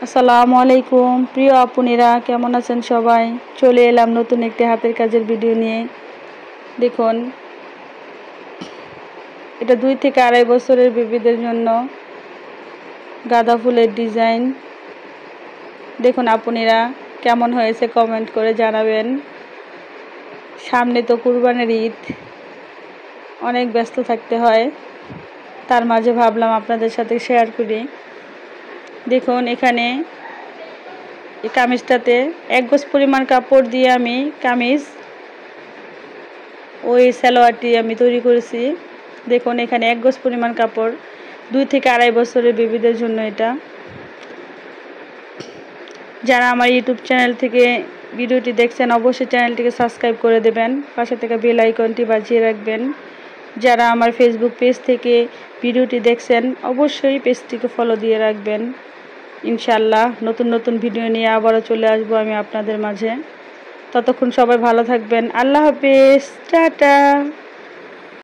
আসসালামু আলাইকুম প্রিয় আপুনিরা, কেমন আছেন সবাই? চলে এলাম নতুন একটি হাতের কাজের ভিডিও নিয়ে। দেখুন, এটা 2 থেকে 2.5 বছরের বেবিদের জন্য গাঁদা ফুলের ডিজাইন। দেখুন আপুনিরা, কেমন হয়েছে কমেন্ট করে জানাবেন। সামনে তো কুরবানির ঈদ, অনেক ব্যস্ত থাকতে হয়, তার মাঝে ভাবলাম আপনাদের সাথে শেয়ার করি। দেখুন, এখানে এই কামিজটাতে 1 গজ পরিমাণ কাপড় দিয়ে আমি ওই সালোয়ারটি আমি তৈরি করেছি। দেখুন, এখানে 1 গজ পরিমাণ কাপড়, 2 থেকে 2.5 বছরের বেবিদের জন্য এটা। যারা আমার ইউটিউব চ্যানেল থেকে ভিডিওটি দেখছেন, অবশ্যই চ্যানেলটিকে সাবস্ক্রাইব করে দেবেন, পাশে থেকে বেল আইকনটি বাজিয়ে রাখবেন। যারা আমার ফেসবুক পেজ থেকে ভিডিওটি দেখছেন, অবশ্যই পেজটিকে ফলো দিয়ে রাখবেন। ইনশাআল্লাহ নতুন নতুন ভিডিও নিয়ে আবারও চলে আসবো আমি আপনাদের মাঝে। ততক্ষণ সবাই ভালো থাকবেন। আল্লাহ হাফেজ, টাটা।